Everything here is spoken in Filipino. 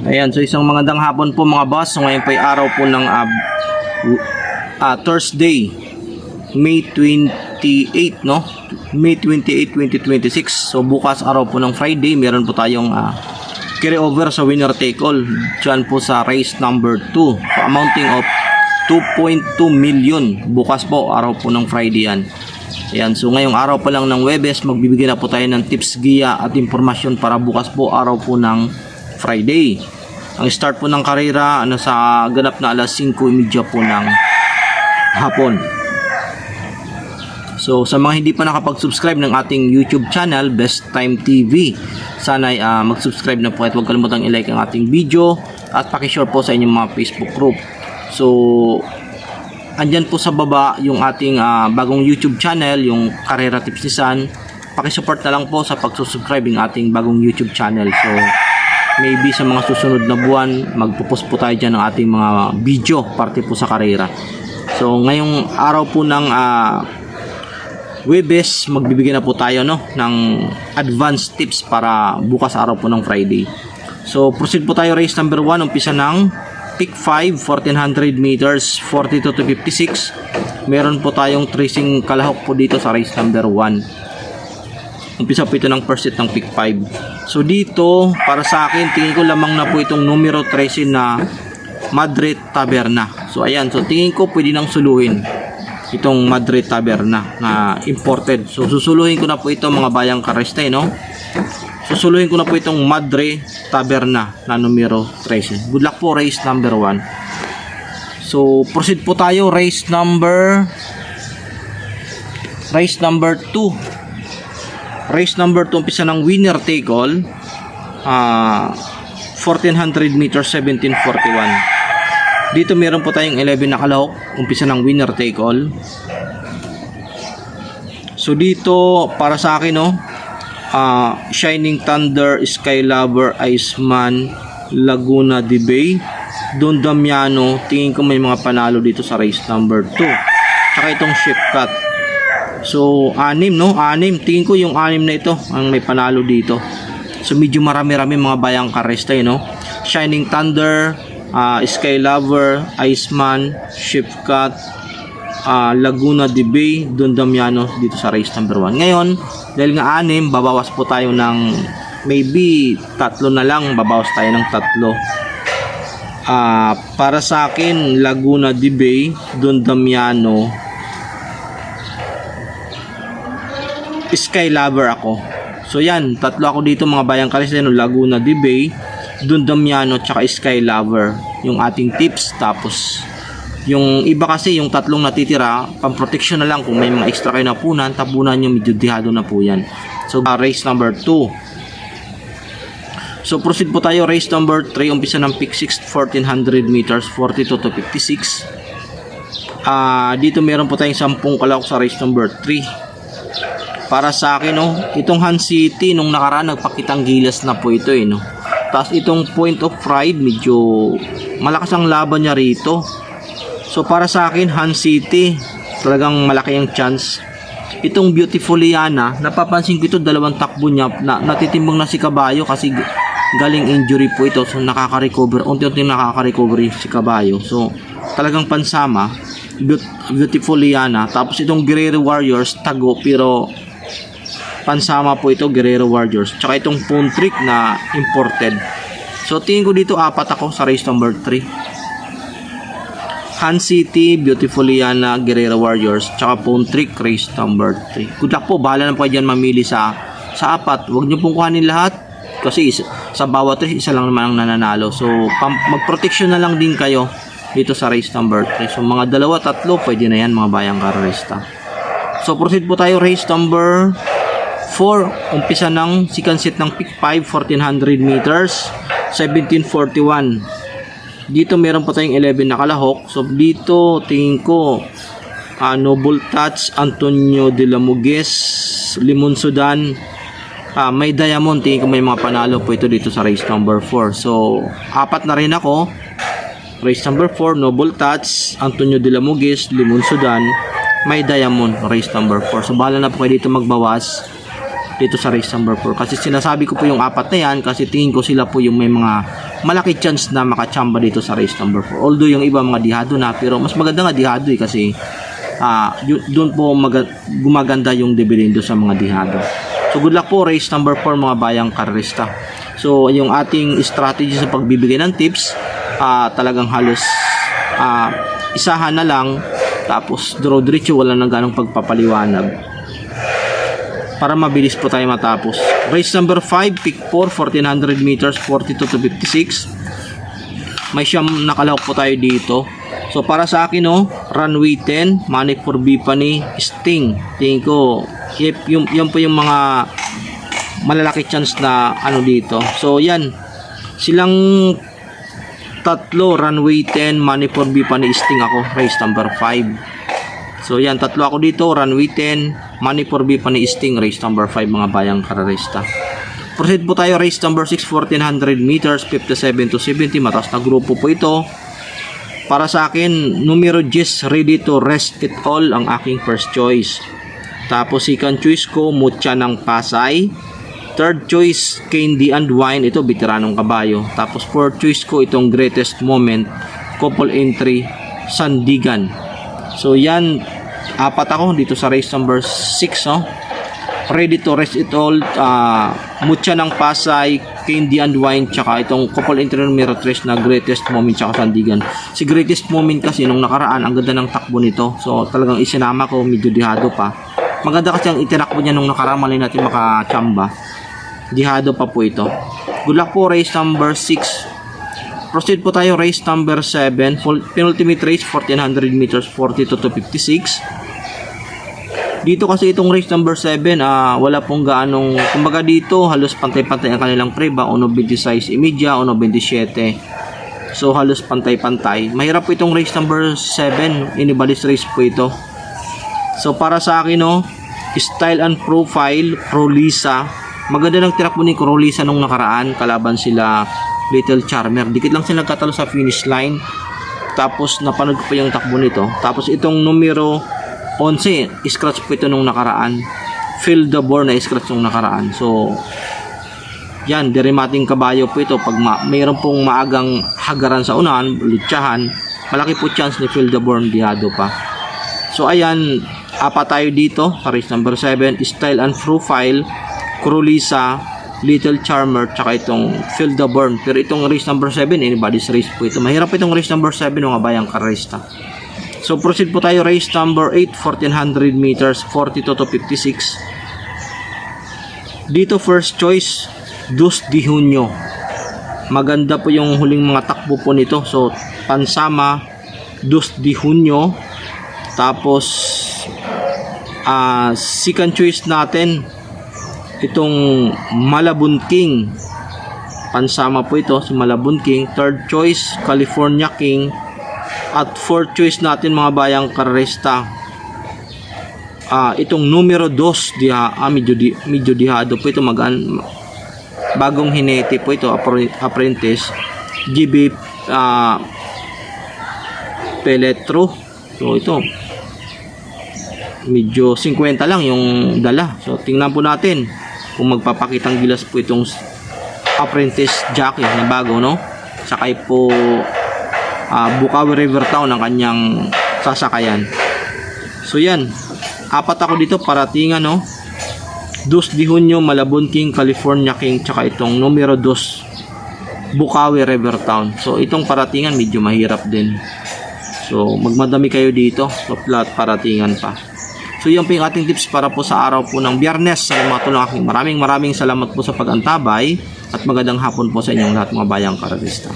Ayan, so isang magandang hapon po mga boss. So ngayon po ay araw po ng Thursday, May 28, no? May 28, 2026. So bukas araw po ng Friday, meron po tayong carry over sa winner take all. Diyan po sa race number 2. So amounting of 2.2 million. Bukas po, araw po ng Friday yan. Ayan, so ngayong araw pa lang ng Webes, magbibigay na po tayo ng tips, giya at impormasyon para bukas po, araw po ng Friday. Ang start po ng karera sa ganap na alas 5:30 po ng hapon. So sa mga hindi pa nakapag-subscribe ng ating YouTube channel, Best Time TV, sana mag-subscribe na po at huwag kalimutang i-like ang ating video at paki-share po sa inyong mga Facebook group. So andyan po sa baba yung ating bagong YouTube channel, yung Karera Tips ni San. Paki-support na lang po sa pag-subscribe ng ating bagong YouTube channel. So maybe sa mga susunod na buwan, magpo-post po tayo dyan ng ating mga video parte po sa karera. So ngayong araw po ng Webes, magbibigay na po tayo ng advanced tips para bukas araw po ng Friday. So proceed po tayo, race number 1, umpisa ng pick 5, 1400 meters, 42 to 56. Meron po tayong tracing kalahok po dito sa race number 1. Umpisa po ito ng first set ng pick 5. So dito, para sa akin, tingin ko lamang na po itong numero 13 na Madrid Taberna. So ayan, so tingin ko pwede nang suluhin itong Madrid Taberna na imported. So susuluhin ko na po ito mga bayang kareste, no? Susuluhin ko na po itong Madrid Taberna na numero 13. Good luck po, race number 1. So proceed po tayo, race number 2. Race number 2, umpisa ng winner take all, 1400 meters, 1741. Dito meron po tayong 11 na kalahok, umpisa ng winner take all. So dito para sa akin, no, Shining Thunder, Sky Lover, Iceman, Laguna de Bay, Don Damiano, tingin ko may mga panalo dito sa race number 2. Tsaka itong Shipcat. So 6, no? 6. Tingin ko yung 6 na ito ang may panalo dito. So medyo marami-rami mga bayang karesta, no? Shining Thunder, Sky Lover, Iceman, Shipcat, Laguna de Bay, Don Damiano dito sa race number 1. Ngayon, dahil nga 6, babawas po tayo ng maybe 3 na lang, babawas tayo ng 3. Para sa akin, Laguna de Bay, Don Damiano, Sky Lover ako. So yan, 3 ako dito mga bayang karisteno, Laguna de Bay, Don Damiano, tsaka Sky Lover, yung ating tips. Tapos yung iba kasi, yung 3 natitira, pang protection na lang. Kung may mga extra kayo na punan, tabunan nyo, medyo dihado na po yan. So race number 2. So proceed po tayo, race number 3, umpisa ng pick 6, 1400 meters, 42 to 56. Dito meron po tayong 10 kalahok sa race number 3. Para sa akin, no, itong Han City nung nakaraan nagpakitang gilas na po ito, no. Tapos itong Point of Pride, medyo malakas ang laban niya rito. So para sa akin, Han City talagang malaki ang chance. Itong Beautiful Liana, napapansin ko ito, 2 takbo niya na natitimbang na si Kabayo kasi galing injury po ito. So nakaka-recover, unti-unti nakaka-recover si Kabayo. So talagang pansama, Beautiful Liana. Tapos itong Guerrero Warriors, tago pero pansama po ito, Guerrero Warriors. Tsaka itong Phone Trick na imported. So tingin ko dito 4 ako sa race number 3. Han City, Beautiful Liana, Guerrero Warriors, tsaka Phone Trick, race number 3. Good luck po, bahala na po dyan mamili sa 4. Huwag nyo pong kuhanin lahat kasi sa bawat race isa lang naman ang nananalo. So mag-protection na lang din kayo dito sa race number 3. So mga 2-3 pwede na yan mga bayang karista. So proceed po tayo, race number 4, umpisa ng second set ng pick 5, 1400 meters, 1741. Dito meron pa tayong 11 na kalahok. So dito tingin ko Noble Touch, Antonio de la Muguez, Limon Sudan, may Diamond, tingin ko may mga panalo po ito dito sa race number 4. So 4 na rin ako. Race number 4, Noble Touch, Antonio de la Muguez, Limon Sudan, may Diamond, race number 4. So bahala na po kayo dito magbawas. dito sa race number 4. Kasi sinasabi ko po yung apat na yan kasi tingin ko sila po yung may mga malaki chance na makachamba dito sa race number 4. Although yung iba mga dihado na, pero mas maganda nga dihado kasi doon po gumaganda yung dividendo sa mga dihado. So good luck po race number 4 mga bayang karerista. So yung ating strategy sa pagbibigay ng tips, talagang halos isahan na lang, tapos draw diretso, wala nang ganong pagpapaliwanag para mabilis po tayo matapos. Race number 5, pick 4, 1400 meters, 42 to 56. May siyam nakalahok po tayo dito. So para sa akin runway 10, money for Bipani, Sting. Tingin ko yun po yung mga malalaki chance na dito. So yan, silang tatlo, runway 10, money for Bipani, Sting ako, race number 5. So yan, tatlo ako dito, runway 10, money for Bipani, Sting, race number 5 mga bayang karerista. Proceed po tayo, race number 6, 1400 meters, 57 to 70, mataas na grupo po ito. Para sa akin, numero 10, ready to rest it all ang aking first choice. Tapos second choice ko, Mucha ng Pasay. Third choice, Candy and Wine, ito veteranong kabayo. Tapos fourth choice ko, itong Greatest Moment, couple entry, Sandigan. So yan, apat ako dito sa race number 6, ready to rest it all, Mucha ng Pasay, Candy and Wine, tsaka itong couple entry numero 3 na Greatest Moment tsaka Sandigan. Si Greatest Moment kasi nung nakaraan, ang ganda ng takbo nito. So talagang isinama ko, medyo dihado pa. Maganda kasi ang itinakbo niya nung nakaraan, mali natin makachamba. Dihado pa po ito. Good luck po race number 6. Proceed po tayo race number 7, penultimate race, 1400 meters, 42 to 56. Dito kasi itong race number 7, wala pong gaanong, kumbaga dito halos pantay-pantay ang kanilang preba, 1.26 imedya, 1.27. So halos pantay-pantay. Mahirap po itong race number 7, inibalis race po ito. So para sa akin style and profile, Prolisa. Maganda ng tinakbo ni Prolisa nung nakaraan, kalaban sila Little Charmer. Dikit lang sila nagkatalo sa finish line. Tapos napanood ko pa yung takbo nito. Tapos itong numero 11, scratch po ito nung nakaraan. Feel the bore na scratch nung nakaraan. So yan, derimating kabayo po ito. Pag mayroon pong maagang hagaran sa unahan, litsahan, malaki po chance ni Feel the Born dihado pa. So ayan, apat tayo dito sa race number 7, style and profile, Prolisa, Little Charmer, tsaka itong Feel the Burn. Pero itong race number 7, anybody's race po ito. Mahirap itong race number 7 mga bayang karista. So proceed po tayo race number 8, 1400 meters, 42 to 56. Dito first choice, Dos de Junio. Maganda po yung huling mga takbo po nito. So pansama, Dos de Junio. Tapos second choice natin, itong Malabon King. Pansama po ito si Malabon King. Third choice, California King. At fourth choice natin mga bayang karesta, itong numero 2, medyo dihado po ito, bagong hinete po ito, apprentice, GB Peletro. So ito medyo 50 lang yung dala. So tingnan po natin kung magpapakitang gilas po itong apprentice jockey na bago, sakay po Bukawi River Town ang kanyang sasakayan. So yan, apat ako dito paratingan, Dos de Junio, Malabon King, California King, tsaka itong numero 2, Bukawi River Town. So itong paratingan medyo mahirap din. So magmadami kayo dito, so flat paratingan pa. So yan po yung ating tips para po sa araw po ng Biyernes. Sa mga tulong aking maraming salamat po sa pag-antabay at magandang hapon po sa inyong lahat mga bayang karagista.